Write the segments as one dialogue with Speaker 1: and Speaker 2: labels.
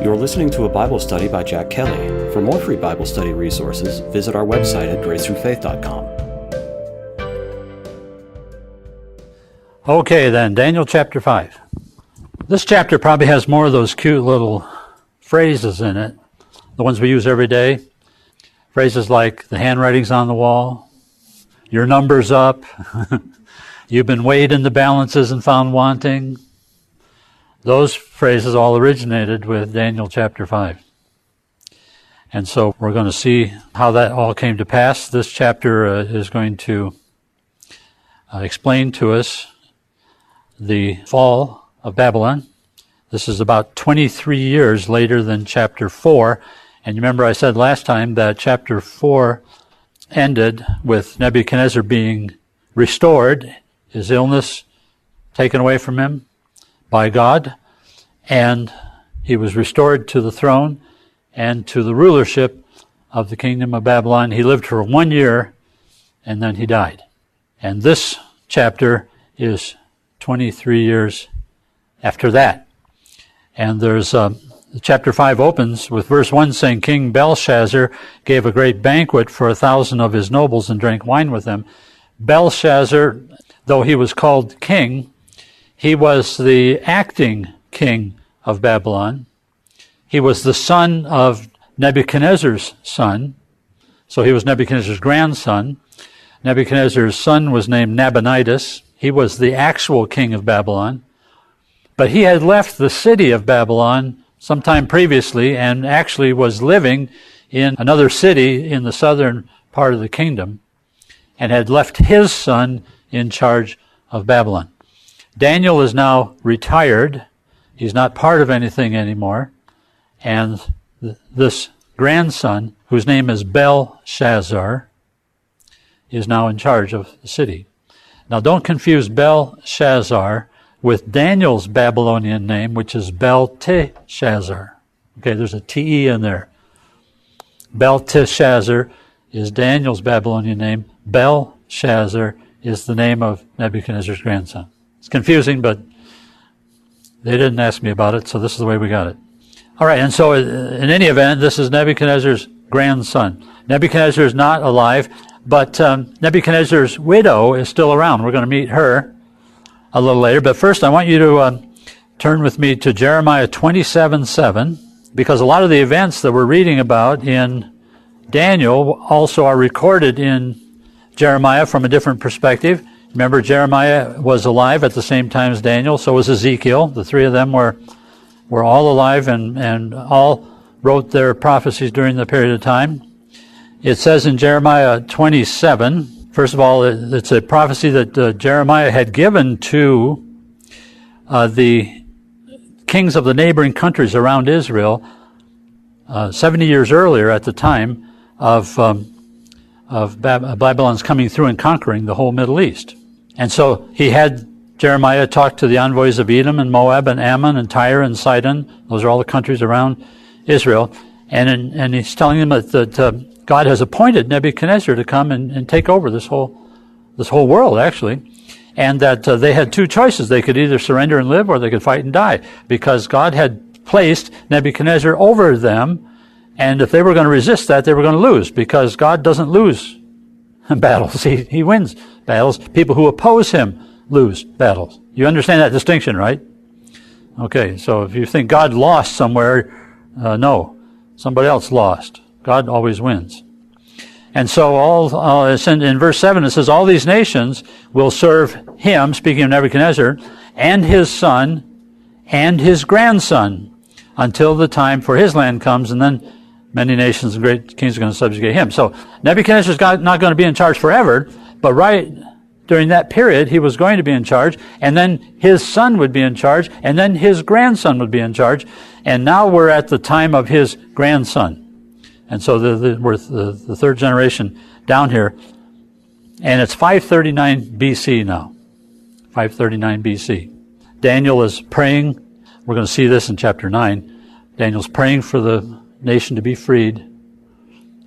Speaker 1: You're listening to a Bible study by Jack Kelly. For more free Bible study resources, visit our website at gracethrufaith.com.
Speaker 2: Okay then, Daniel chapter 5. This chapter probably has more of those cute little phrases in it, the ones we use every day. Phrases like, the handwriting's on the wall, your number's up, you've been weighed in the balances and found wanting. Those phrases all originated with Daniel chapter 5. And so we're going to see how that all came to pass. This chapter is going to explain to us the fall of Babylon. This is about 23 years later than chapter 4. And you remember I said last time that chapter 4 ended with Nebuchadnezzar being restored, his illness taken away from him by God, and he was restored to the throne and to the rulership of the kingdom of Babylon. He lived for 1 year, and then he died. And this chapter is 23 years after that. And there's chapter 5 opens with verse 1 saying, King Belshazzar gave a great banquet for 1,000 of his nobles and drank wine with them. Belshazzar, though he was called king, he was the acting king of Babylon. He was the son of Nebuchadnezzar's son. So he was Nebuchadnezzar's grandson. Nebuchadnezzar's son was named Nabonidus. He was the actual king of Babylon. But he had left the city of Babylon sometime previously and actually was living in another city in the southern part of the kingdom and had left his son in charge of Babylon. Daniel is now retired. He's not part of anything anymore. And this grandson, whose name is Belshazzar, is now in charge of the city. Now don't confuse Belshazzar with Daniel's Babylonian name, which is Belteshazzar. Okay, there's a T-E in there. Belteshazzar is Daniel's Babylonian name. Belshazzar is the name of Nebuchadnezzar's grandson. It's confusing, but they didn't ask me about it, so this is the way we got it. All right, and so in any event, this is Nebuchadnezzar's grandson. Nebuchadnezzar is not alive, but Nebuchadnezzar's widow is still around. We're going to meet her a little later. But first, I want you to turn with me to Jeremiah 27:7, because a lot of the events that we're reading about in Daniel also are recorded in Jeremiah from a different perspective. Remember, Jeremiah was alive at the same time as Daniel, so was Ezekiel. The three of them were all alive and all wrote their prophecies during the period of time. It says in Jeremiah 27, first of all, it's a prophecy that Jeremiah had given to the kings of the neighboring countries around Israel 70 years earlier at the time of Babylon's coming through and conquering the whole Middle East. And so he had Jeremiah talk to the envoys of Edom and Moab and Ammon and Tyre and Sidon. Those are all the countries around Israel. And he's telling them that God has appointed Nebuchadnezzar to come and take over this whole world, actually. And that they had two choices. They could either surrender and live, or they could fight and die, because God had placed Nebuchadnezzar over them. And if they were going to resist that, they were going to lose, because God doesn't lose battles. He wins battles. People who oppose him lose battles. You understand that distinction, right? Okay, so if you think God lost somewhere, no. Somebody else lost. God always wins. And so in verse 7 it says, all these nations will serve him, speaking of Nebuchadnezzar, and his son, and his grandson, until the time for his land comes, and then many nations and great kings are going to subjugate him. So Nebuchadnezzar's not going to be in charge forever, but right during that period, he was going to be in charge, and then his son would be in charge, and then his grandson would be in charge, and now we're at the time of his grandson. And so we're the third generation down here, and it's 539 BC now. 539 BC. Daniel is praying. We're going to see this in chapter 9. Daniel's praying for the nation to be freed,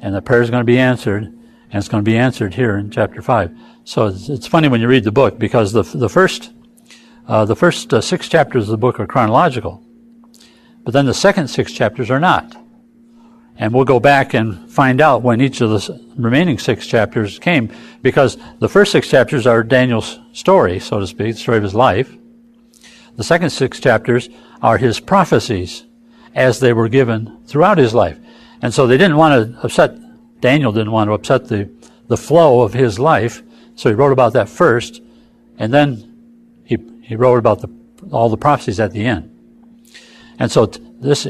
Speaker 2: and the prayer is going to be answered, and it's going to be answered here in chapter 5. So it's funny when you read the book, because the first 6 chapters of the book are chronological, but then the second 6 chapters are not. And we'll go back and find out when each of the remaining 6 chapters came, because the first 6 chapters are Daniel's story, so to speak, the story of his life. The second 6 chapters are his prophecies as they were given throughout his life. And so they didn't want to upset, Daniel didn't want to upset the flow of his life, so he wrote about that first, and then he wrote about all the prophecies at the end. And so this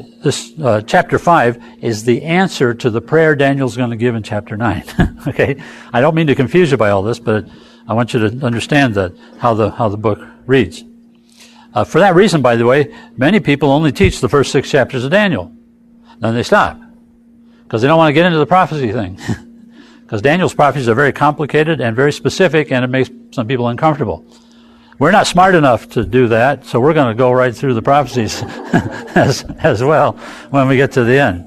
Speaker 2: chapter 5 is the answer to the prayer Daniel's going to give in chapter 9. Okay? I don't mean to confuse you by all this, but I want you to understand that how the book reads. For that reason, by the way, many people only teach the first 6 chapters of Daniel. Then they stop, because they don't want to get into the prophecy thing. Because Daniel's prophecies are very complicated and very specific, and it makes some people uncomfortable. We're not smart enough to do that, so we're going to go right through the prophecies as well when we get to the end.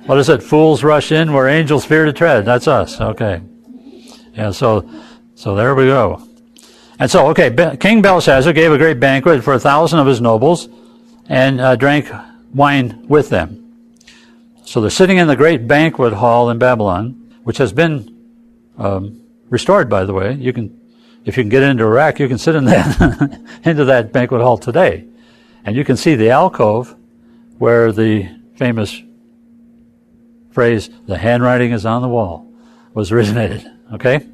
Speaker 2: What is it? Fools rush in where angels fear to tread. That's us. Okay. Yeah, so there we go. And so, okay, King Belshazzar gave a great banquet for 1,000 of his nobles and drank wine with them. So they're sitting in the great banquet hall in Babylon, which has been restored, by the way. If you can get into Iraq, you can sit in that into that banquet hall today. And you can see the alcove where the famous phrase, "the handwriting is on the wall," was originated. Okay?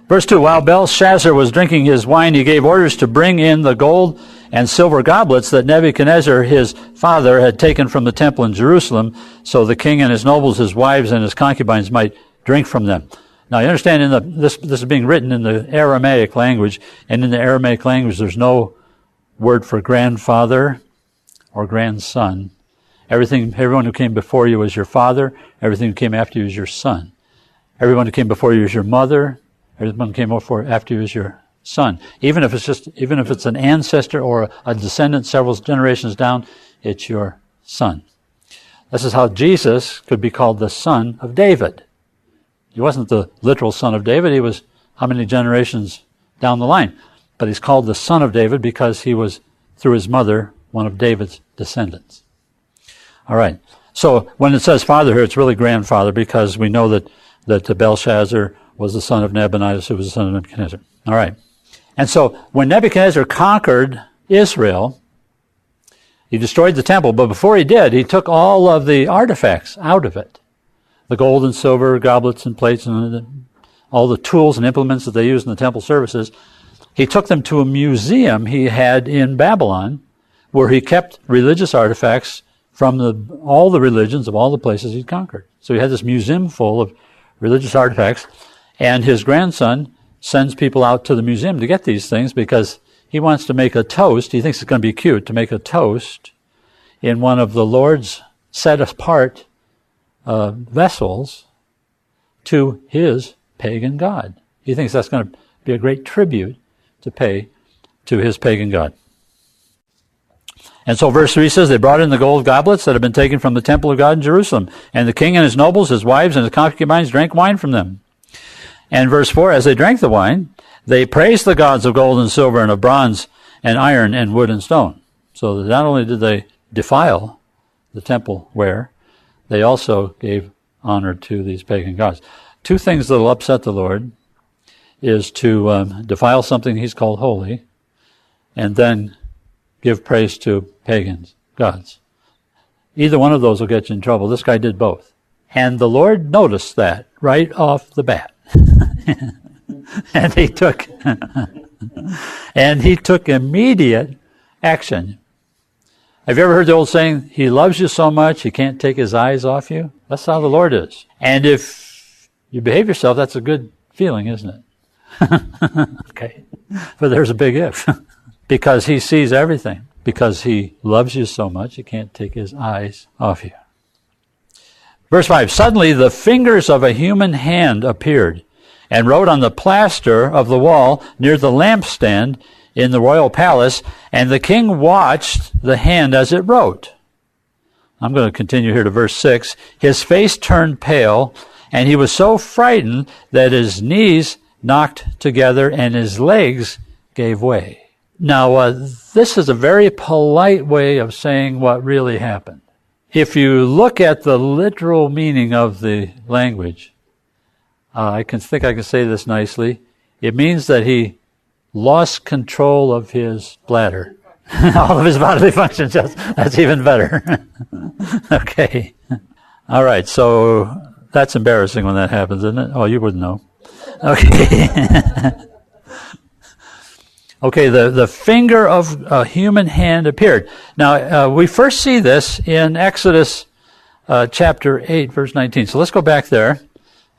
Speaker 2: Verse 2, while Belshazzar was drinking his wine, he gave orders to bring in the gold and silver goblets that Nebuchadnezzar, his father, had taken from the temple in Jerusalem, so the king and his nobles, his wives, and his concubines might drink from them. Now, you understand, this is being written in the Aramaic language, and in the Aramaic language, there's no word for grandfather or grandson. Everyone who came before you was your father. Everything who came after you is your son. Everyone who came before you is your mother. Everyone who came after you is your son. Even if it's an ancestor or a descendant several generations down, it's your son. This is how Jesus could be called the son of David. He wasn't the literal son of David. He was how many generations down the line? But he's called the son of David because he was, through his mother, one of David's descendants. All right. So when it says father here, it's really grandfather, because we know that Belshazzar was the son of Nabonidus, who was the son of Nebuchadnezzar. All right. And so when Nebuchadnezzar conquered Israel, he destroyed the temple. But before he did, he took all of the artifacts out of it. The gold and silver goblets and plates and all the tools and implements that they used in the temple services. He took them to a museum he had in Babylon, where he kept religious artifacts from all the religions of all the places he'd conquered. So he had this museum full of religious artifacts, and his grandson sends people out to the museum to get these things because he wants to make a toast. He thinks it's going to be cute to make a toast in one of the Lord's set-apart vessels to his pagan god. He thinks that's going to be a great tribute to pay to his pagan god. And so verse 3 says, they brought in the gold goblets that had been taken from the temple of God in Jerusalem, and the king and his nobles, his wives, and his concubines drank wine from them. And verse 4, as they drank the wine, they praised the gods of gold and silver and of bronze and iron and wood and stone. So that not only did they defile the temple ware, they also gave honor to these pagan gods. Two things that will upset the Lord is to defile something he's called holy, and then give praise to pagans, gods. Either one of those will get you in trouble. This guy did both. And the Lord noticed that right off the bat. and he took immediate action. Have you ever heard the old saying, he loves you so much he can't take his eyes off you? That's how the Lord is. And if you behave yourself, that's a good feeling, isn't it? Okay. But there's a big if. Because he sees everything. Because he loves you so much he can't take his eyes off you. Verse 5, suddenly the fingers of a human hand appeared and wrote on the plaster of the wall near the lampstand in the royal palace, and the king watched the hand as it wrote. I'm going to continue here to verse 6. His face turned pale, and he was so frightened that his knees knocked together and his legs gave way. Now, this is a very polite way of saying what really happened. If you look at the literal meaning of the language, I can say this nicely. It means that he lost control of his bladder. All of his bodily functions. That's even better. Okay. All right, so that's embarrassing when that happens, isn't it? Oh, you wouldn't know. Okay. Okay, the finger of a human hand appeared. Now, we first see this in Exodus chapter 8, verse 19. So let's go back there.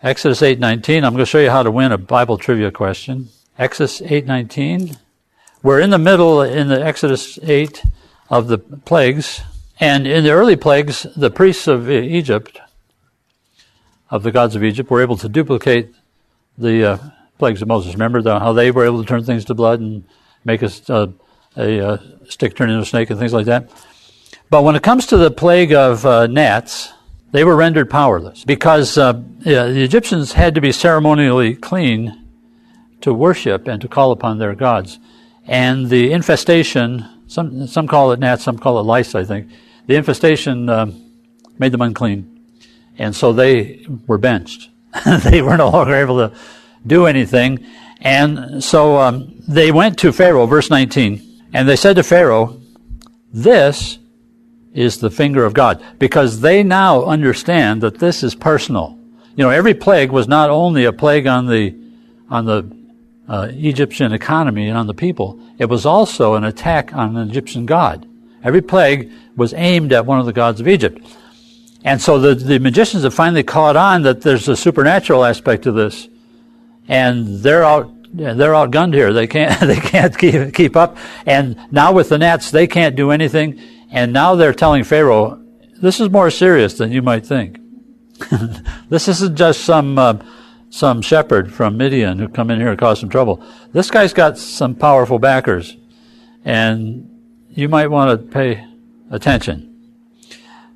Speaker 2: Exodus 8:19. I'm going to show you how to win a Bible trivia question. Exodus 8:19. We're in the middle, in the Exodus 8, of the plagues. And in the early plagues, the priests of Egypt, of the gods of Egypt, were able to duplicate the plagues of Moses. Remember how they were able to turn things to blood and make a stick turn into a snake and things like that? But when it comes to the plague of gnats, they were rendered powerless because the Egyptians had to be ceremonially clean to worship and to call upon their gods. And the infestation, some call it gnats, some call it lice, I think. The infestation made them unclean. And so they were benched. They were no longer able to do anything. And so they went to Pharaoh, verse 19, and they said to Pharaoh, "This is the finger of God," because they now understand that this is personal. You know, every plague was not only a plague on the Egyptian economy and on the people, it was also an attack on an Egyptian god. Every plague was aimed at one of the gods of Egypt. And so the magicians have finally caught on that there's a supernatural aspect to this, and they're outgunned here. They can't keep up. And now with the gnats, they can't do anything. And now they're telling Pharaoh, this is more serious than you might think. This isn't just some shepherd from Midian who come in here and cause some trouble. This guy's got some powerful backers, and you might want to pay attention.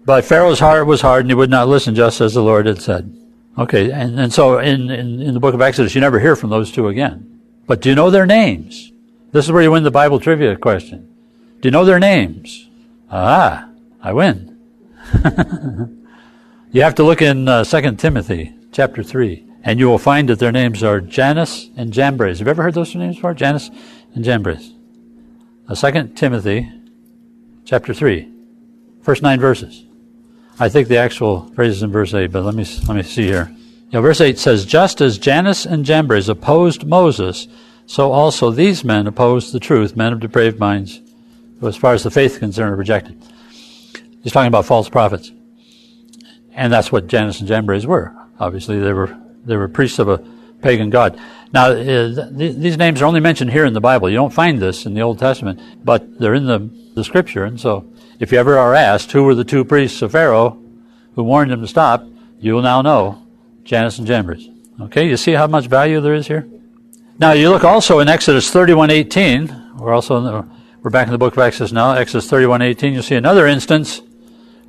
Speaker 2: But Pharaoh's heart was hard, and he would not listen, just as the Lord had said. Okay, and so in the book of Exodus, you never hear from those two again. But do you know their names? This is where you win the Bible trivia question. Do you know their names? I win. You have to look in 2 Timothy chapter 3, and you will find that their names are Jannes and Jambres. Have you ever heard those two names before? Jannes and Jambres. 2 Timothy chapter 3, first 9 verses. I think the actual phrase is in verse 8, but let me see here. Yeah, verse 8 says, "Just as Jannes and Jambres opposed Moses, so also these men opposed the truth, men of depraved minds, who as far as the faith is concerned are rejected." He's talking about false prophets. And that's what Jannes and Jambres were. Obviously, they were priests of a pagan god. Now, these names are only mentioned here in the Bible. You don't find this in the Old Testament, but they're in the Scripture. And so, if you ever are asked who were the two priests of Pharaoh who warned him to stop, you will now know Jannes and Jambres. Okay, you see how much value there is here? Now, you look also in Exodus 31:18. We're back in the book of Exodus now. Exodus 31:18. You'll see another instance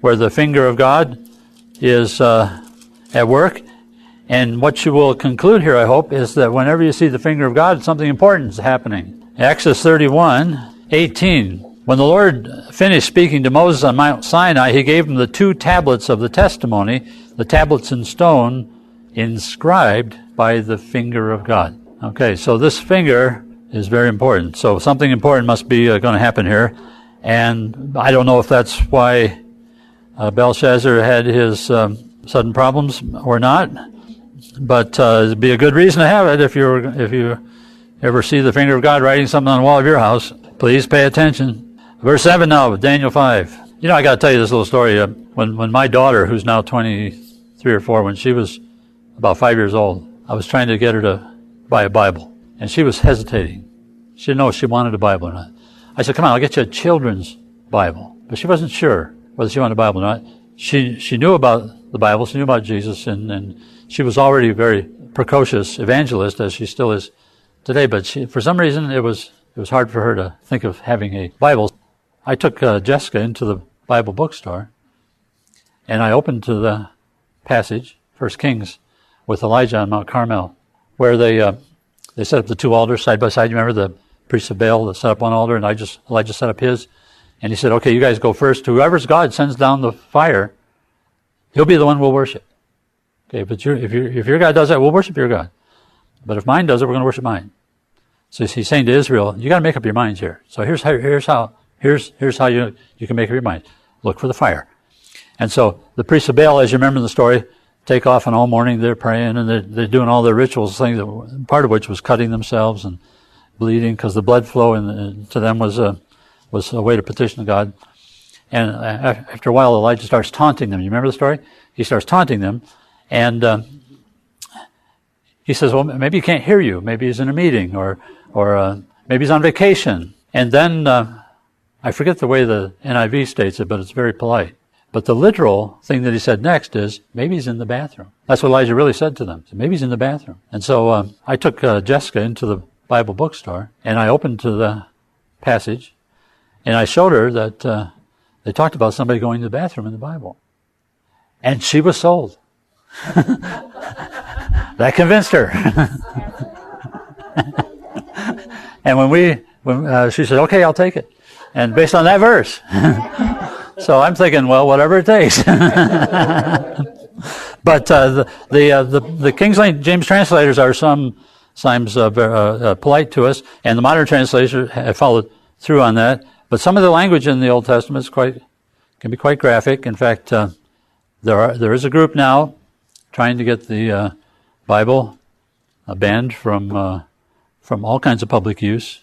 Speaker 2: where the finger of God is at work. And what you will conclude here, I hope, is that whenever you see the finger of God, something important is happening. Exodus 31:18. When the Lord finished speaking to Moses on Mount Sinai, he gave him the 2 tablets of the testimony, the tablets in stone, inscribed by the finger of God. Okay, so this finger is very important. So something important must be going to happen here. And I don't know if that's why Belshazzar had his sudden problems or not, but it'd be a good reason to have it if you ever see the finger of God writing something on the wall of your house. Please pay attention. Verse 7 now of Daniel 5. You know, I got to tell you this little story. When my daughter, who's now 23 or 4, when she was about 5 years old, I was trying to get her to buy a Bible, and she was hesitating. She didn't know if she wanted a Bible or not. I said, "Come on, I'll get you a children's Bible." But she wasn't sure whether she wanted a Bible or not. She knew about the Bible, she knew about Jesus, and she was already a very precocious evangelist, as she still is today. But for some reason, it was hard for her to think of having a Bible. I took Jessica into the Bible bookstore, and I opened to the passage, 1 Kings, with Elijah on Mount Carmel, where they set up the 2 altars side by side. You remember the priests of Baal set up one altar, and Elijah set up his. And he said, okay, you guys go first. Whoever's God sends down the fire, he'll be the one we'll worship. Okay, but if your God does that, we'll worship your God. But if mine does it, we're going to worship mine. So he's saying to Israel, you got to make up your minds here. So here's how you can make up your mind. Look for the fire. And so the priests of Baal, as you remember in the story, take off, and all morning they're praying and they're doing all their rituals, things part of which was cutting themselves and bleeding, because the blood flow to them was a way to petition God. And after a while, Elijah starts taunting them. You remember the story? He starts taunting them, and he says, well, maybe he can't hear you. Maybe he's in a meeting, or maybe he's on vacation. And then, I forget the way the NIV states it, but it's very polite. But the literal thing that he said next is, maybe he's in the bathroom. That's what Elijah really said to them. Maybe he's in the bathroom. And so I took Jessica into the Bible bookstore, and I opened to the passage, and I showed her that they talked about somebody going to the bathroom in the Bible. And she was sold. That convinced her. And when she said, okay, I'll take it. And based on that verse. So I'm thinking, well, whatever it takes. But the King James translators are sometimes polite to us, and the modern translators have followed through on that. But some of the language in the Old Testament can be quite graphic. In fact, there is a group now trying to get the Bible banned from all kinds of public use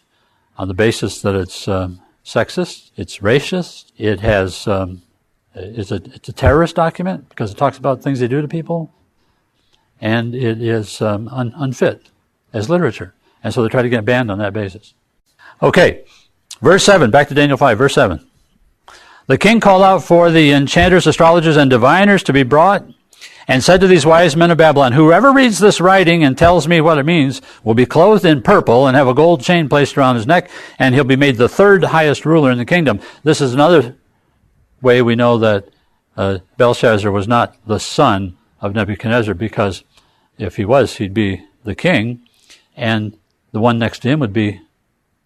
Speaker 2: on the basis that it's sexist, it's racist, it's a terrorist document because it talks about things they do to people, and it is unfit as literature. And so they try to get banned on that basis. Okay, verse 7, back to Daniel 5, verse 7. The king called out for the enchanters, astrologers, and diviners to be brought, and said to these wise men of Babylon, whoever reads this writing and tells me what it means will be clothed in purple and have a gold chain placed around his neck, and he'll be made the third highest ruler in the kingdom. This is another way we know that Belshazzar was not the son of Nebuchadnezzar, because if he was, he'd be the king, and the one next to him would be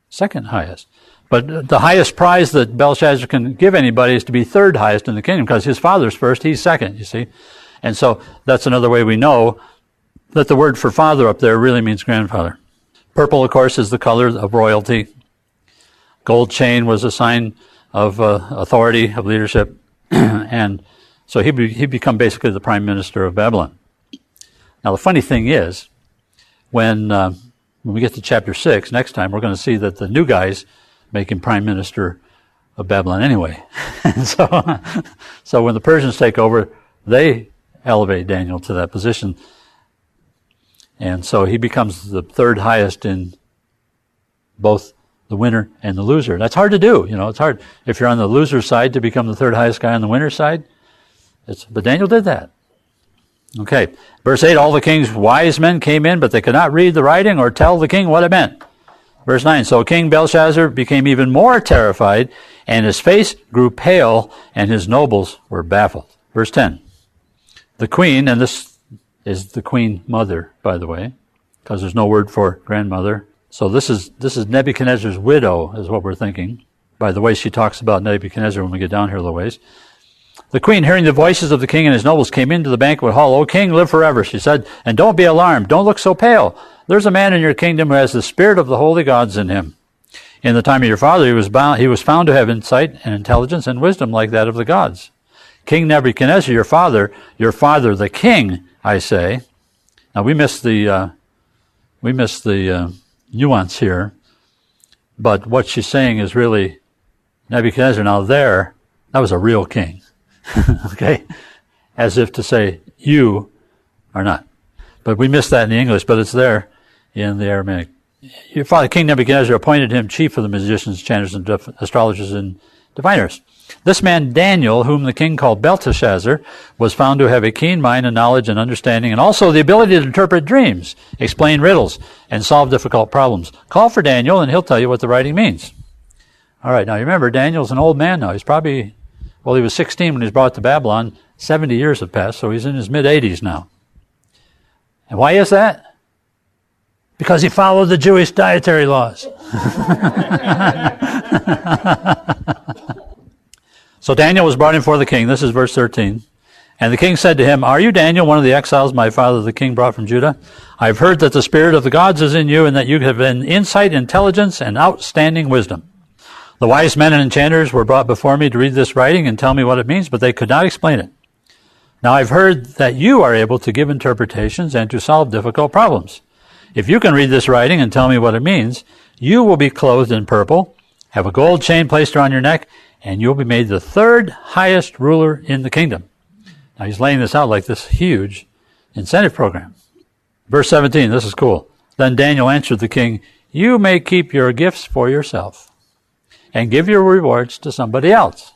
Speaker 2: second highest. But the highest prize that Belshazzar can give anybody is to be third highest in the kingdom, because his father's first, he's second, you see. And so that's another way we know that the word for father up there really means grandfather. Purple, of course, is the color of royalty. Gold chain was a sign of authority, of leadership. And so he'd become basically the prime minister of Babylon. Now, the funny thing is, when we get to chapter 6, next time, we're going to see that the new guys make him prime minister of Babylon anyway. So when the Persians take over, they elevate Daniel to that position. And so he becomes the third highest in both the winner and the loser. That's hard to do. You know, it's hard if you're on the loser side to become the third highest guy on the winner side. But Daniel did that. Okay, verse 8, all the king's wise men came in, but they could not read the writing or tell the king what it meant. Verse 9, so King Belshazzar became even more terrified, and his face grew pale, and his nobles were baffled. Verse 10, the queen, and this is the queen mother, by the way, because there's no word for grandmother. So this is Nebuchadnezzar's widow, is what we're thinking, by the way she talks about Nebuchadnezzar when we get down here a little ways. The queen, hearing the voices of the king and his nobles, came into the banquet hall. O king, live forever, she said, and don't be alarmed. Don't look so pale. There's a man in your kingdom who has the spirit of the holy gods in him. In the time of your father, he was found to have insight and intelligence and wisdom like that of the gods. King Nebuchadnezzar, your father, the king, I say. Now we miss the nuance here, but what she's saying is really Nebuchadnezzar. Now that was a real king, okay, as if to say you are not. But we miss that in the English, but it's there in the Aramaic. Your father, King Nebuchadnezzar, appointed him chief of the magicians, enchanters, and astrologers and diviners. This man Daniel, whom the king called Belteshazzar, was found to have a keen mind and knowledge and understanding, and also the ability to interpret dreams, explain riddles, and solve difficult problems. Call for Daniel, and he'll tell you what the writing means. All right, now remember, Daniel's an old man now. He was 16 when he was brought to Babylon. 70 years have passed, so he's in his mid-80s now. And why is that? Because he followed the Jewish dietary laws. So Daniel was brought in before the king. This is verse 13. And the king said to him, "Are you Daniel, one of the exiles my father the king brought from Judah? I have heard that the spirit of the gods is in you, and that you have insight, intelligence, and outstanding wisdom. The wise men and enchanters were brought before me to read this writing and tell me what it means, but they could not explain it. Now I've heard that you are able to give interpretations and to solve difficult problems. If you can read this writing and tell me what it means, you will be clothed in purple, have a gold chain placed around your neck, and you'll be made the third highest ruler in the kingdom." Now he's laying this out like this huge incentive program. Verse 17, this is cool. Then Daniel answered the king, "You may keep your gifts for yourself and give your rewards to somebody else.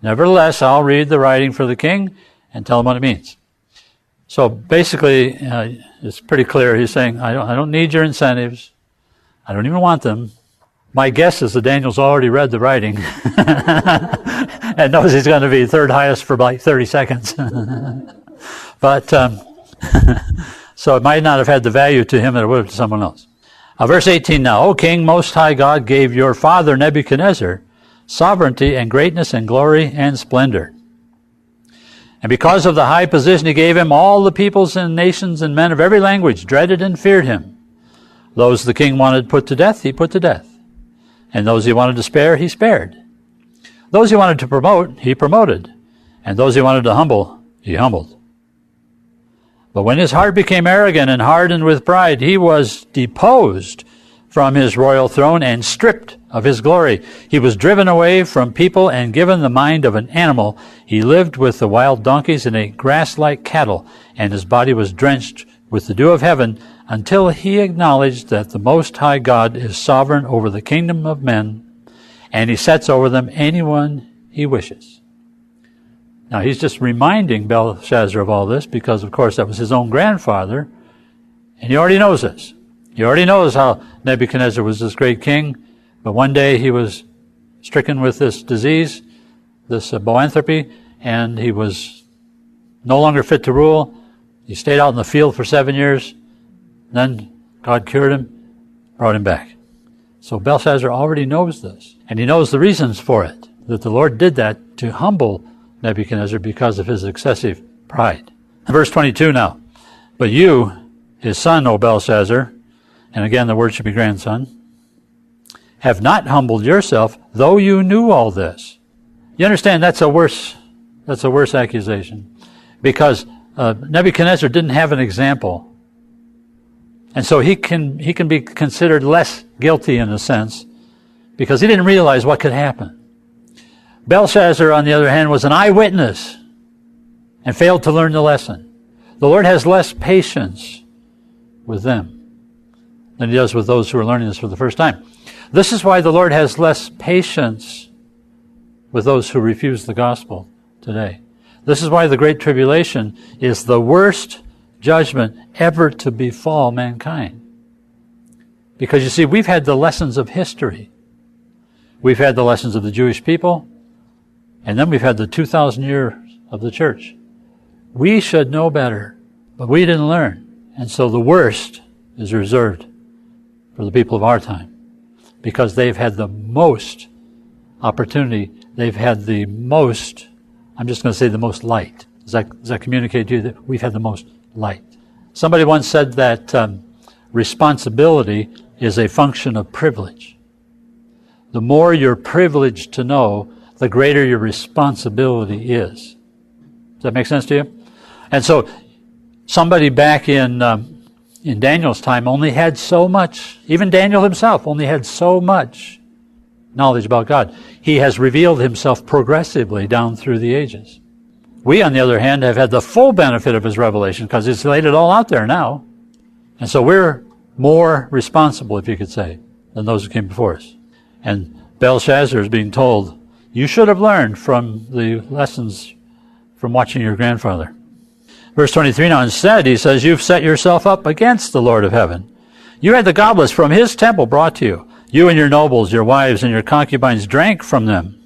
Speaker 2: Nevertheless, I'll read the writing for the king and tell him what it means." So basically, it's pretty clear. He's saying, I don't need your incentives. I don't even want them. My guess is that Daniel's already read the writing and knows he's going to be third highest for like 30 seconds. But so it might not have had the value to him that it would have to someone else. Verse 18 now, "O king, most high God gave your father Nebuchadnezzar sovereignty and greatness and glory and splendor. And because of the high position he gave him, all the peoples and nations and men of every language dreaded and feared him. Those the king wanted put to death, he put to death. And those he wanted to spare, he spared. Those he wanted to promote, he promoted. And those he wanted to humble, he humbled. But when his heart became arrogant and hardened with pride, he was deposed from his royal throne and stripped of his glory. He was driven away from people and given the mind of an animal. He lived with the wild donkeys and ate grass like cattle, and his body was drenched with the dew of heaven until he acknowledged that the Most High God is sovereign over the kingdom of men, and he sets over them anyone he wishes." Now he's just reminding Belshazzar of all this because, of course, that was his own grandfather, and he already knows this. He already knows how Nebuchadnezzar was this great king, but one day he was stricken with this disease, this boanthropy, and he was no longer fit to rule. He stayed out in the field for 7 years. Then God cured him, brought him back. So Belshazzar already knows this, and he knows the reasons for it, that the Lord did that to humble Nebuchadnezzar because of his excessive pride. Verse 22 now, "But you, his son, O Belshazzar," and again the word should be grandson, "have not humbled yourself, though you knew all this." You understand that's a worse accusation, because Nebuchadnezzar didn't have an example. And so he can be considered less guilty in a sense because he didn't realize what could happen. Belshazzar, on the other hand, was an eyewitness and failed to learn the lesson. The Lord has less patience with them than he does with those who are learning this for the first time. This is why the Lord has less patience with those who refuse the gospel today. This is why the Great Tribulation is the worst judgment ever to befall mankind. Because you see, we've had the lessons of history. We've had the lessons of the Jewish people, and then we've had the 2,000 years of the church. We should know better, but we didn't learn. And so the worst is reserved for the people of our time, because they've had the most opportunity. They've had the most, I'm just going to say the most light. Does that communicate to you that we've had the most light? Somebody once said that responsibility is a function of privilege. The more you're privileged to know, the greater your responsibility is. Does that make sense to you? And so somebody back in Daniel's time only had so much, even Daniel himself only had so much knowledge about God. He has revealed himself progressively down through the ages. We, on the other hand, have had the full benefit of his revelation because he's laid it all out there now. And so we're more responsible, if you could say, than those who came before us. And Belshazzar is being told, you should have learned from the lessons from watching your grandfather. Verse 23 now, instead, he says, you've set yourself up against the Lord of heaven. You had the goblets from his temple brought to you. You and your nobles, your wives, and your concubines drank from them.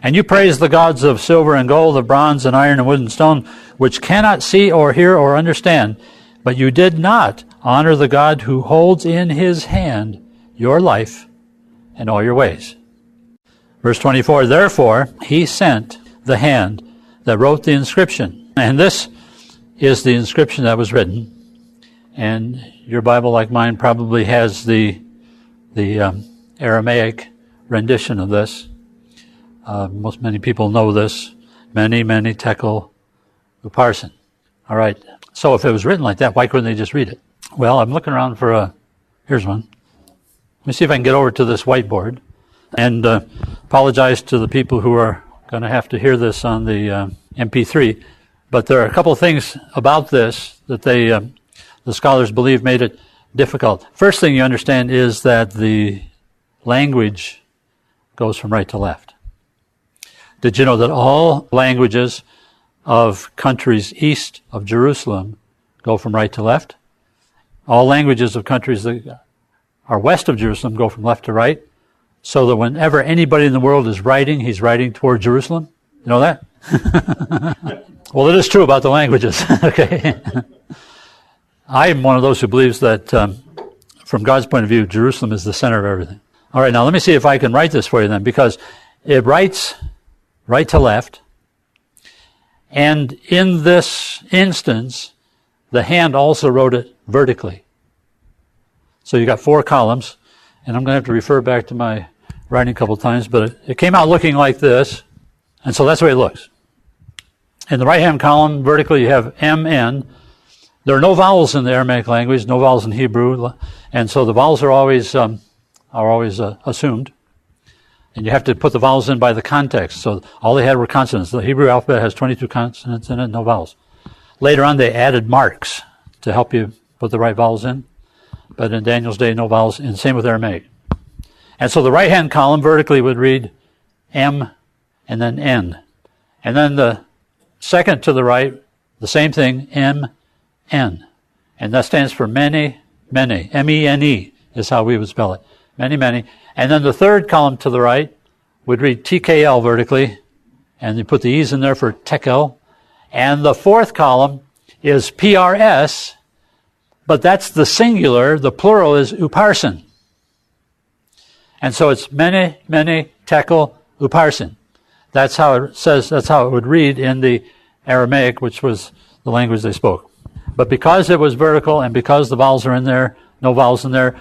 Speaker 2: And you praised the gods of silver and gold, of bronze and iron and wood and stone, which cannot see or hear or understand. But you did not honor the God who holds in his hand your life and all your ways. Verse 24, therefore he sent the hand that wrote the inscription. And this is the inscription that was written. And your Bible, like mine, probably has the Aramaic rendition of this. Many people know this. Many tekel upharsin. All right. So if it was written like that, why couldn't they just read it? Well, I'm looking around for here's one. Let me see if I can get over to this whiteboard. And apologize to the people who are going to have to hear this on the MP3. But there are a couple of things about this that the scholars believe made it difficult. First thing you understand is that the language goes from right to left. Did you know that all languages of countries east of Jerusalem go from right to left? All languages of countries that are west of Jerusalem go from left to right, so that whenever anybody in the world is writing, he's writing toward Jerusalem. You know that? Well, it is true about the languages. Okay. I'm one of those who believes that from God's point of view, Jerusalem is the center of everything. All right, now let me see if I can write this for you then, because it writes right to left. And in this instance, the hand also wrote it vertically. So you got 4 columns, and I'm going to have to refer back to my writing a couple of times, but it came out looking like this, and so that's the way it looks. In the right-hand column, vertically, you have MN. There are no vowels in the Aramaic language, no vowels in Hebrew, and so the vowels are always assumed. And you have to put the vowels in by the context. So all they had were consonants. The Hebrew alphabet has 22 consonants in it, no vowels. Later on, they added marks to help you put the right vowels in. But in Daniel's day, no vowels, and same with Aramaic. And so the right-hand column vertically would read M and then N. And then the second to the right, the same thing, M, N. And that stands for many. M-E-N-E is how we would spell it. Many. And then the third column to the right would read TKL vertically, and you put the E's in there for tekel. And the fourth column is PRS, but that's the singular. The plural is upharsin. And so it's many tekel upharsin. That's how it says, that's how it would read in the Aramaic, which was the language they spoke. But because it was vertical and because the vowels are in there, no vowels in there,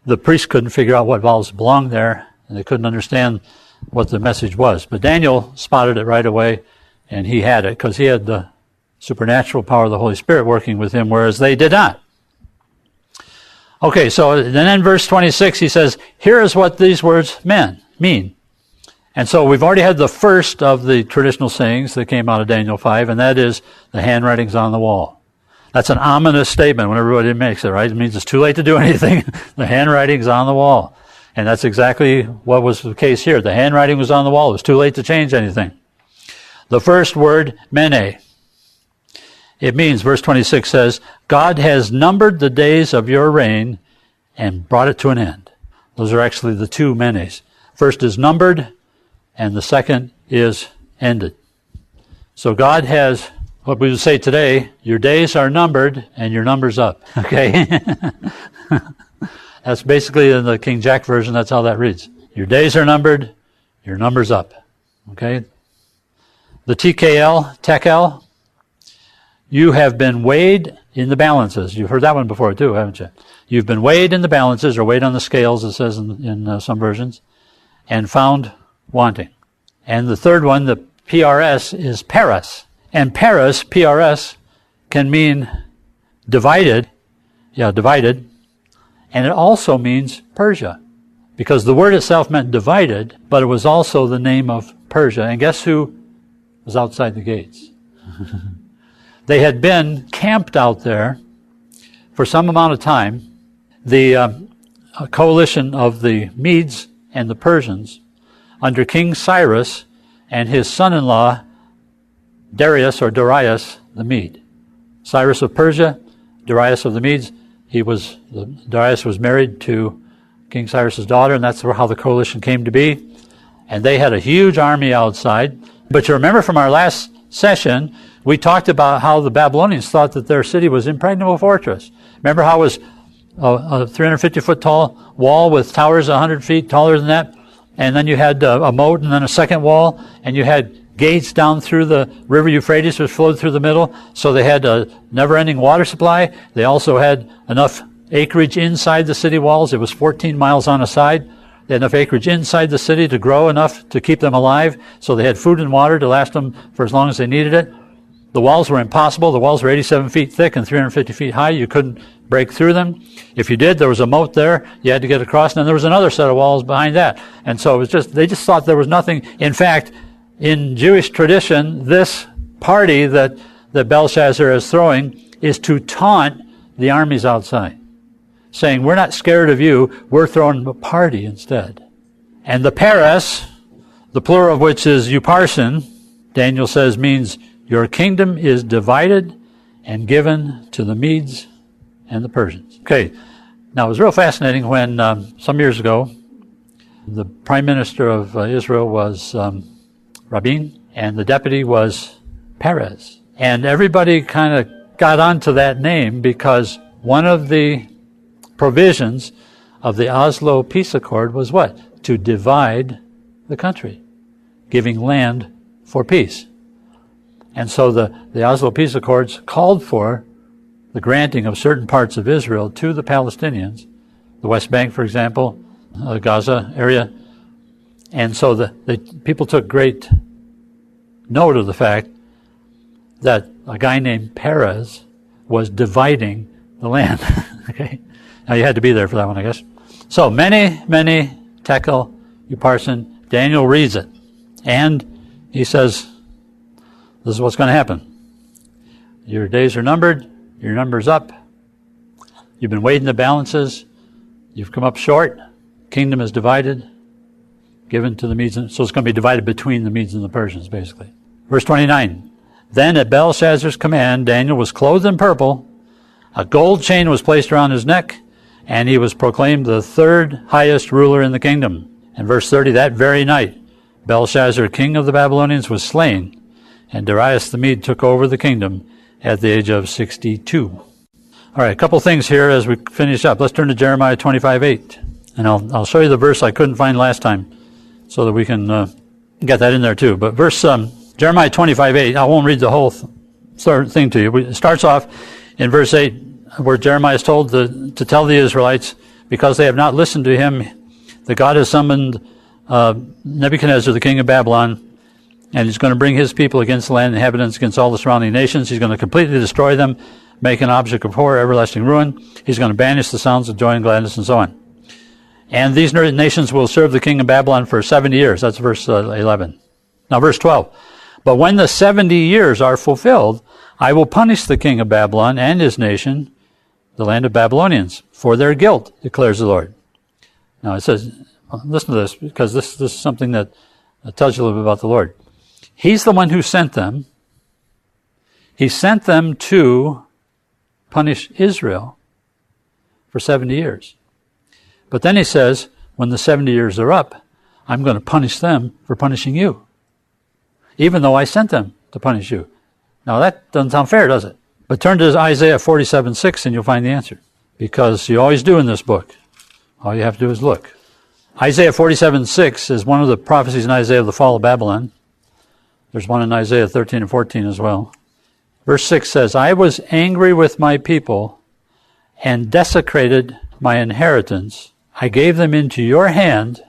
Speaker 2: the priests couldn't figure out what vowels belonged there, and they couldn't understand what the message was. But Daniel spotted it right away, and he had it, because he had the supernatural power of the Holy Spirit working with him, whereas they did not. Okay, so then in verse 26 he says, here is what these words mean. And so we've already had the first of the traditional sayings that came out of Daniel 5, and that is, the handwriting's on the wall. That's an ominous statement when everybody makes it, right? It means it's too late to do anything. The handwriting's on the wall. And that's exactly what was the case here. The handwriting was on the wall. It was too late to change anything. The first word, mene. It means, verse 26 says, God has numbered the days of your reign and brought it to an end. Those are actually the two menes. First is numbered, and the second is ended. So God has, what we would say today, your days are numbered and your number's up. Okay? That's basically in the King Jack version, that's how that reads. Your days are numbered, your number's up. Okay? The TKL, tekel, you have been weighed in the balances. You've heard that one before too, haven't you? You've been weighed in the balances, or weighed on the scales, it says in some versions, and found wanting. And the third one, the PRS, is paras. And paras, PRS, can mean divided. And it also means Persia. Because the word itself meant divided, but it was also the name of Persia. And guess who was outside the gates? They had been camped out there for some amount of time. The coalition of the Medes and the Persians under King Cyrus and his son-in-law Darius the Mede. Cyrus of Persia, Darius of the Medes. Darius was married to King Cyrus's daughter, and that's how the coalition came to be. And they had a huge army outside. But you remember from our last session, we talked about how the Babylonians thought that their city was an impregnable fortress. Remember how it was a 350-foot tall wall with towers 100 feet taller than that? And then you had a moat and then a second wall, and you had gates down through the river Euphrates, which flowed through the middle. So they had a never-ending water supply. They also had enough acreage inside the city walls. It was 14 miles on a side. They had enough acreage inside the city to grow enough to keep them alive. So they had food and water to last them for as long as they needed it. The walls were impossible. The walls were 87 feet thick and 350 feet high. You couldn't break through them. If you did, there was a moat there. You had to get across. And then there was another set of walls behind that. And so it was just, they just thought there was nothing. In fact, in Jewish tradition, this party that Belshazzar is throwing is to taunt the armies outside, saying, we're not scared of you, we're throwing a party instead. And the Paris, the plural of which is Upharsin, Daniel says means your kingdom is divided and given to the Medes and the Persians. Okay, now it was real fascinating when some years ago, the prime minister of Israel was Rabin, and the deputy was Peres. And everybody kind of got onto that name because one of the provisions of the Oslo Peace Accord was what? To divide the country, giving land for peace. And so the Oslo Peace Accords called for the granting of certain parts of Israel to the Palestinians, the West Bank, for example, the Gaza area. And so the people took great note of the fact that a guy named Peres was dividing the land. Okay, now you had to be there for that one, I guess. So many tekel, Upharsin, Daniel reads it, and he says, this is what's going to happen. Your days are numbered, your number's up, you've been weighing the balances, you've come up short, kingdom is divided, given to the Medes, so it's going to be divided between the Medes and the Persians, basically. Verse 29, then at Belshazzar's command, Daniel was clothed in purple, a gold chain was placed around his neck, and he was proclaimed the third highest ruler in the kingdom. And verse 30, that very night, Belshazzar, king of the Babylonians, was slain, and Darius the Mede took over the kingdom at the age of 62. All right, a couple things here as we finish up. Let's turn to Jeremiah 25:8, and I'll show you the verse I couldn't find last time so that we can get that in there too. But verse Jeremiah 25:8, I won't read the whole thing to you. It starts off in verse 8 where Jeremiah is told to tell the Israelites, because they have not listened to him, that God has summoned Nebuchadnezzar, the king of Babylon, and he's going to bring his people against the land inhabitants, against all the surrounding nations. He's going to completely destroy them, make an object of horror, everlasting ruin. He's going to banish the sounds of joy and gladness and so on. And these nations will serve the king of Babylon for 70 years. That's verse 11. Now verse 12. But when the 70 years are fulfilled, I will punish the king of Babylon and his nation, the land of Babylonians, for their guilt, declares the Lord. Now it says, listen to this, because this is something that tells you a little bit about the Lord. He's the one who sent them. He sent them to punish Israel for 70 years. But then he says, when the 70 years are up, I'm going to punish them for punishing you, even though I sent them to punish you. Now that doesn't sound fair, does it? But turn to Isaiah 47:6 and you'll find the answer. Because you always do in this book. All you have to do is look. Isaiah 47:6 is one of the prophecies in Isaiah of the fall of Babylon. There's one in Isaiah 13 and 14 as well. Verse 6 says, I was angry with my people and desecrated my inheritance. I gave them into your hand,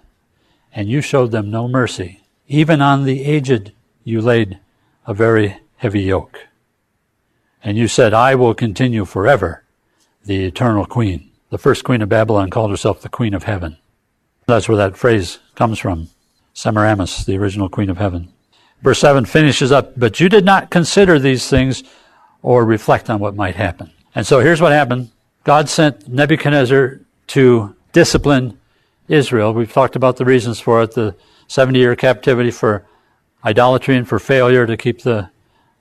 Speaker 2: and you showed them no mercy. Even on the aged you laid a very heavy yoke. And you said, I will continue forever, the eternal queen. The first queen of Babylon called herself the queen of heaven. That's where that phrase comes from. Semiramis, the original queen of heaven. Verse 7 finishes up, but you did not consider these things or reflect on what might happen. And so here's what happened. God sent Nebuchadnezzar to discipline Israel. We've talked about the reasons for it, the 70-year captivity for idolatry and for failure to keep the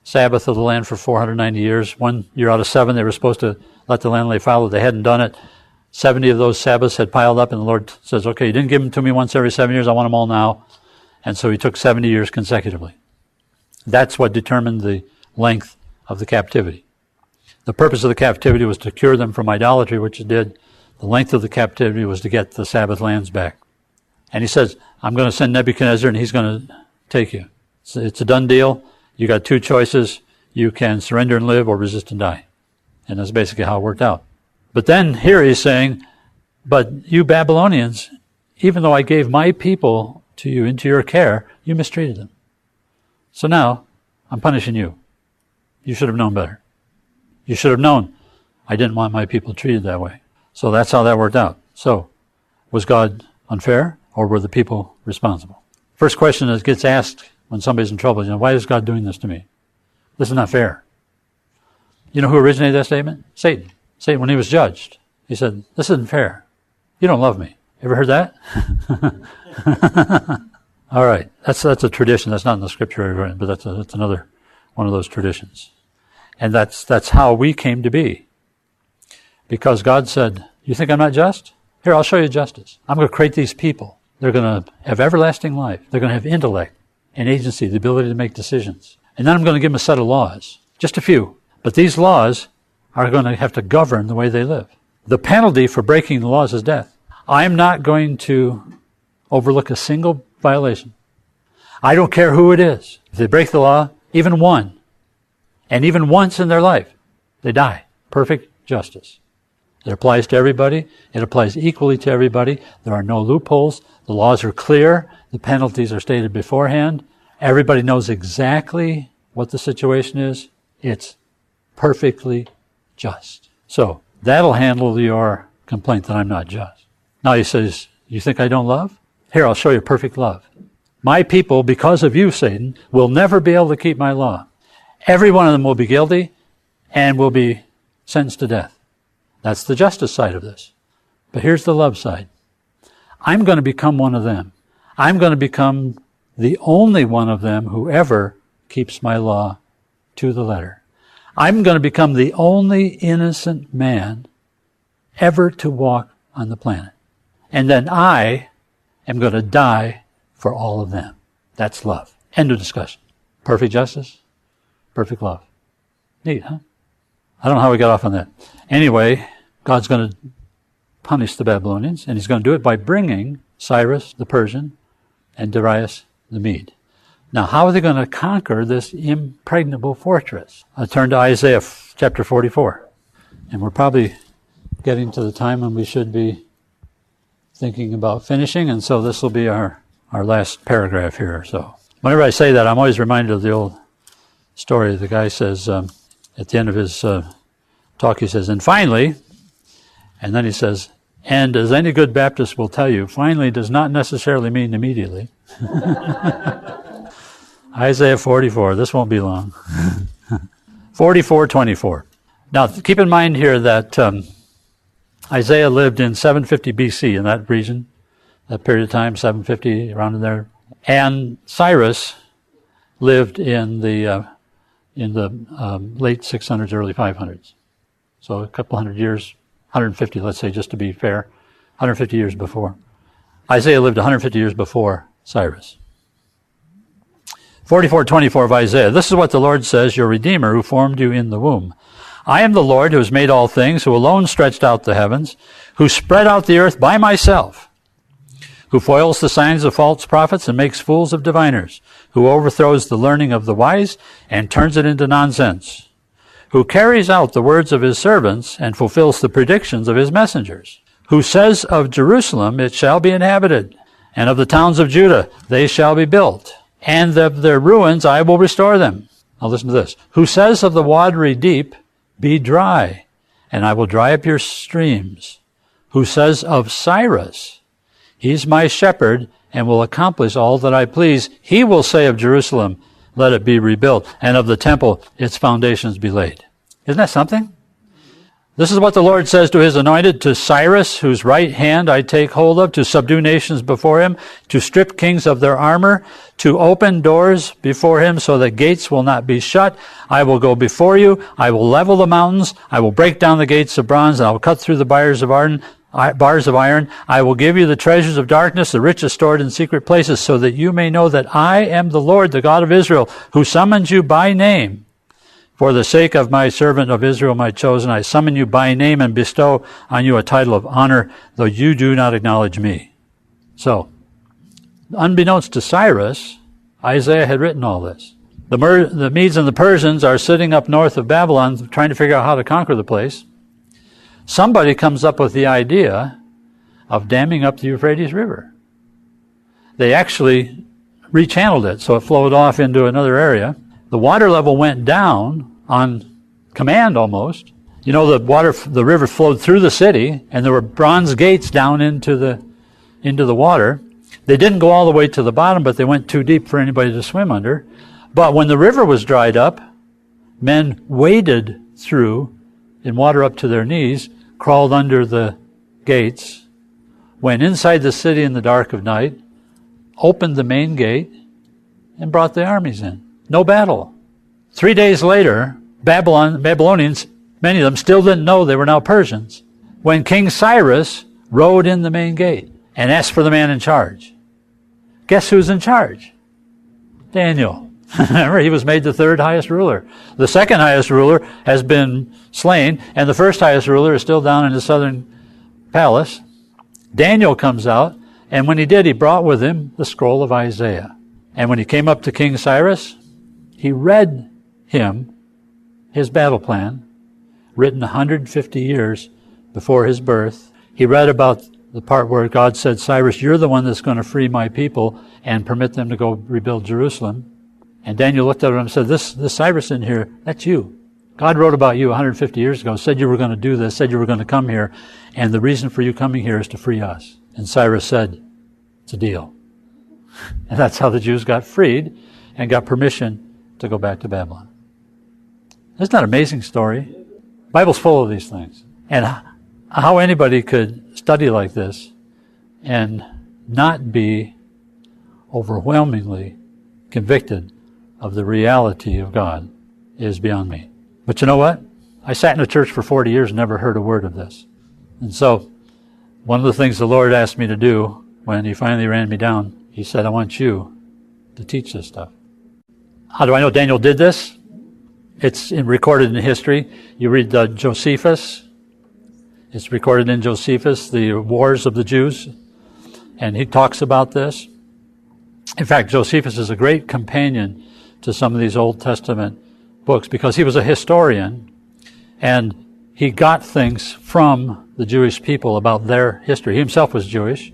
Speaker 2: Sabbath of the land for 490 years. 1 year out of 7, they were supposed to let the land lay fallow. They hadn't done it. 70 of those Sabbaths had piled up, and the Lord says, okay, you didn't give them to me once every 7 years. I want them all now. And so he took 70 years consecutively. That's what determined the length of the captivity. The purpose of the captivity was to cure them from idolatry, which it did. The length of the captivity was to get the Sabbath lands back. And he says, I'm going to send Nebuchadnezzar and he's going to take you. It's a done deal. You got two choices. You can surrender and live or resist and die. And that's basically how it worked out. But then here he's saying, but you Babylonians, even though I gave my people to you into your care, you mistreated them. So now I'm punishing you. You should have known better. You should have known I didn't want my people treated that way. So that's how that worked out. So was God unfair or were the people responsible? First question that gets asked when somebody's in trouble, why is God doing this to me? This is not fair. You know who originated that statement? Satan. Satan, when he was judged, he said, this isn't fair. You don't love me. Ever heard that? All right. That's a tradition. That's not in the scripture, but that's another one of those traditions. And that's how we came to be. Because God said, you think I'm not just? Here, I'll show you justice. I'm going to create these people. They're going to have everlasting life. They're going to have intellect and agency, the ability to make decisions. And then I'm going to give them a set of laws. Just a few. But these laws are going to have to govern the way they live. The penalty for breaking the laws is death. I'm not going to overlook a single violation. I don't care who it is. If they break the law, even one, and even once in their life, they die. Perfect justice. It applies to everybody. It applies equally to everybody. There are no loopholes. The laws are clear. The penalties are stated beforehand. Everybody knows exactly what the situation is. It's perfectly just. So that'll handle your complaint that I'm not just. Now he says, you think I don't love? Here, I'll show you perfect love. My people, because of you, Satan, will never be able to keep my law. Every one of them will be guilty and will be sentenced to death. That's the justice side of this. But here's the love side. I'm going to become one of them. I'm going to become the only one of them who ever keeps my law to the letter. I'm going to become the only innocent man ever to walk on the planet. And then I am going to die for all of them. That's love. End of discussion. Perfect justice, perfect love. Neat, huh? I don't know how we got off on that. Anyway, God's going to punish the Babylonians, and he's going to do it by bringing Cyrus the Persian and Darius the Mede. Now, how are they going to conquer this impregnable fortress? I turn to Isaiah chapter 44. And we're probably getting to the time when we should be thinking about finishing, and so this will be our last paragraph here. So whenever I say that, I'm always reminded of the old story. The guy says, at the end of his talk, he says, and finally, and then he says, and as any good Baptist will tell you, finally does not necessarily mean immediately. Isaiah 44, this won't be long. 44:24. Now, keep in mind here that Isaiah lived in 750 BC in that region, that period of time, 750, around in there. And Cyrus lived in the late 600s, early 500s. So a couple hundred years, 150, let's say, just to be fair, 150 years before. Isaiah lived 150 years before Cyrus. 44:24 of Isaiah. This is what the Lord says, your Redeemer who formed you in the womb. I am the Lord who has made all things, who alone stretched out the heavens, who spread out the earth by myself, who foils the signs of false prophets and makes fools of diviners, who overthrows the learning of the wise and turns it into nonsense, who carries out the words of his servants and fulfills the predictions of his messengers, who says of Jerusalem, it shall be inhabited, and of the towns of Judah, they shall be built, and of their ruins I will restore them. Now listen to this. Who says of the watery deep, be dry, and I will dry up your streams. Who says of Cyrus, he's my shepherd and will accomplish all that I please. He will say of Jerusalem, let it be rebuilt, and of the temple, its foundations be laid. Isn't that something? This is what the Lord says to his anointed, to Cyrus, whose right hand I take hold of, to subdue nations before him, to strip kings of their armor, to open doors before him so that gates will not be shut. I will go before you. I will level the mountains. I will break down the gates of bronze, and I will cut through the bars of iron. bars of iron. I will give you the treasures of darkness, the riches stored in secret places, so that you may know that I am the Lord, the God of Israel, who summons you by name. For the sake of my servant of Israel, my chosen, I summon you by name and bestow on you a title of honor, though you do not acknowledge me. So, unbeknownst to Cyrus, Isaiah had written all this. The Medes and the Persians are sitting up north of Babylon trying to figure out how to conquer the place. Somebody comes up with the idea of damming up the Euphrates River. They actually rechanneled it, so it flowed off into another area. The water level went down on command almost. You know, the river flowed through the city, and there were bronze gates down into the water. They didn't go all the way to the bottom, but they went too deep for anybody to swim under. But when the river was dried up, men waded through in water up to their knees, crawled under the gates, went inside the city in the dark of night, opened the main gate, and brought the armies in. No battle. 3 days later, Babylonians, many of them still didn't know they were now Persians, when King Cyrus rode in the main gate and asked for the man in charge. Guess who's in charge? Daniel. Remember, he was made the third highest ruler. The second highest ruler has been slain, and the first highest ruler is still down in the southern palace. Daniel comes out, and when he did, he brought with him the scroll of Isaiah. And when he came up to King Cyrus, he read him his battle plan, written 150 years before his birth. He read about the part where God said, Cyrus, you're the one that's going to free my people and permit them to go rebuild Jerusalem. And Daniel looked at him and said, this Cyrus in here, that's you. God wrote about you 150 years ago, said you were going to do this, said you were going to come here, and the reason for you coming here is to free us. And Cyrus said, it's a deal. And that's how the Jews got freed and got permission to go back to Babylon. Isn't that an amazing story? The Bible's full of these things. And how anybody could study like this and not be overwhelmingly convicted of the reality of God is beyond me. But you know what? I sat in a church for 40 years and never heard a word of this. And so, one of the things the Lord asked me to do when He finally ran me down, He said, I want you to teach this stuff. How do I know Daniel did this? It's recorded in history. You read Josephus. It's recorded in Josephus, the wars of the Jews. And he talks about this. In fact, Josephus is a great companion to some of these Old Testament books because he was a historian and he got things from the Jewish people about their history. He himself was Jewish.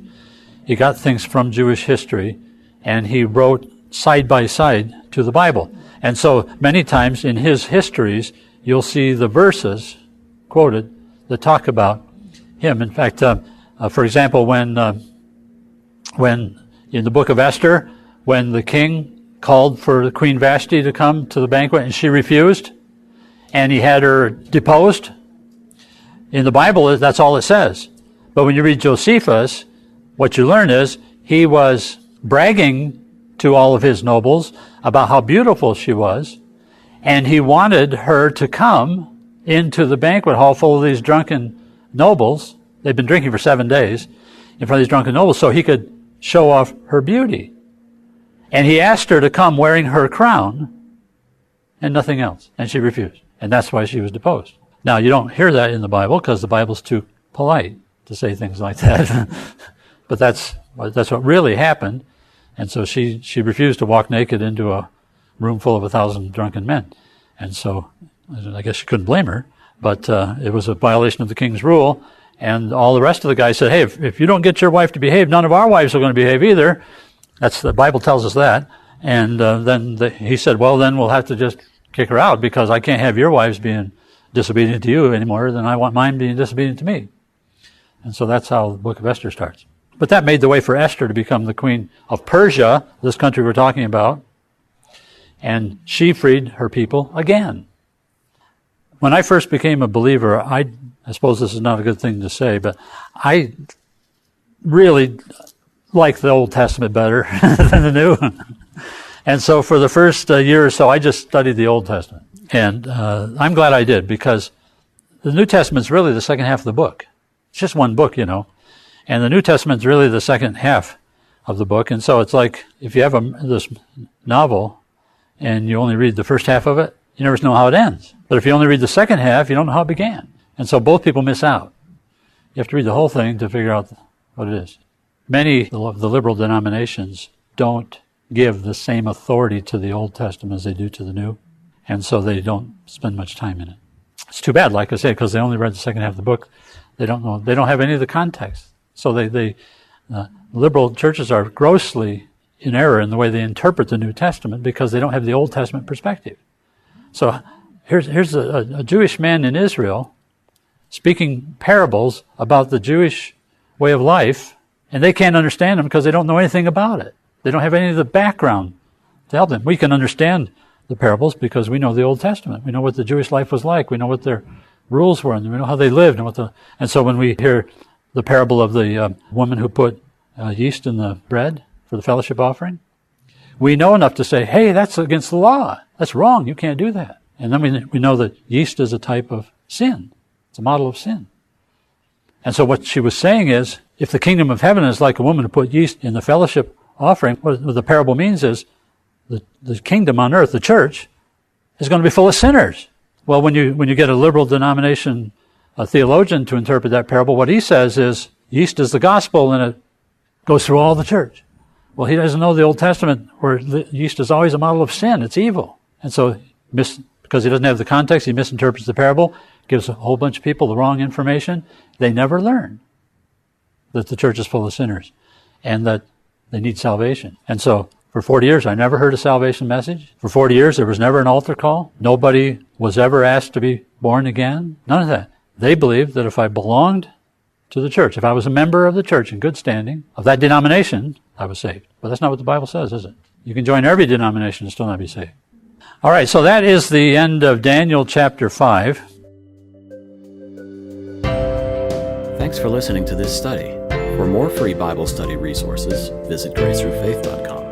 Speaker 2: He got things from Jewish history and he wrote side by side to the Bible. And so many times in his histories, you'll see the verses quoted that talk about him. In fact, for example, when in the book of Esther, when the king called for Queen Vashti to come to the banquet and she refused, and he had her deposed, in the Bible, that's all it says. But when you read Josephus, what you learn is he was bragging to all of his nobles about how beautiful she was, and he wanted her to come into the banquet hall full of these drunken nobles. They'd been drinking for 7 days in front of these drunken nobles so he could show off her beauty. And he asked her to come wearing her crown and nothing else, and she refused. And that's why she was deposed. Now, you don't hear that in the Bible because the Bible's too polite to say things like that. But that's what really happened. And so she refused to walk naked into a room full of 1,000 drunken men. And so I guess you couldn't blame her, but it was a violation of the king's rule. And all the rest of the guys said, hey, if you don't get your wife to behave, none of our wives are going to behave either. That's the Bible tells us that. And then he said, well, then we'll have to just kick her out because I can't have your wives being disobedient to you anymore than I want mine being disobedient to me. And so that's how the book of Esther starts. But that made the way for Esther to become the queen of Persia, this country we're talking about. And she freed her people again. When I first became a believer, I suppose this is not a good thing to say, but I really like the Old Testament better than the New. And so for the first year or so, I just studied the Old Testament. And I'm glad I did because the New Testament's really the second half of the book. It's just one book, And the New Testament's really the second half of the book. And so it's like if you have this novel and you only read the first half of it, you never know how it ends. But if you only read the second half, you don't know how it began. And so both people miss out. You have to read the whole thing to figure out what it is. Many of the liberal denominations don't give the same authority to the Old Testament as they do to the New. And so they don't spend much time in it. It's too bad, like I said, because they only read the second half of the book. They don't know. They don't have any of the context. So liberal churches are grossly in error in the way they interpret the New Testament because they don't have the Old Testament perspective. So here's a Jewish man in Israel speaking parables about the Jewish way of life, and they can't understand them because they don't know anything about it. They don't have any of the background to help them. We can understand the parables because we know the Old Testament. We know what the Jewish life was like. We know what their rules were, and we know how they lived. And so when we hear the parable of the woman who put yeast in the bread for the fellowship offering, we know enough to say, hey, that's against the law. That's wrong. You can't do that. And then we know that yeast is a type of sin. It's a model of sin. And so what she was saying is, if the kingdom of heaven is like a woman who put yeast in the fellowship offering, what the parable means is the kingdom on earth, the church, is going to be full of sinners. Well, when you get a liberal denomination theologian to interpret that parable, what he says is yeast is the gospel and it goes through all the church. Well, he doesn't know the Old Testament where yeast is always a model of sin. It's evil. And so because he doesn't have the context, he misinterprets the parable, gives a whole bunch of people the wrong information. They never learn that the church is full of sinners and that they need salvation. And so for 40 years, I never heard a salvation message. For 40 years, there was never an altar call. Nobody was ever asked to be born again. None of that. They believed that if I belonged to the church, if I was a member of the church in good standing, of that denomination, I was saved. But that's not what the Bible says, is it? You can join every denomination and still not be saved. All right, so that is the end of Daniel chapter 5.
Speaker 1: Thanks for listening to this study. For more free Bible study resources, visit gracethrufaith.com.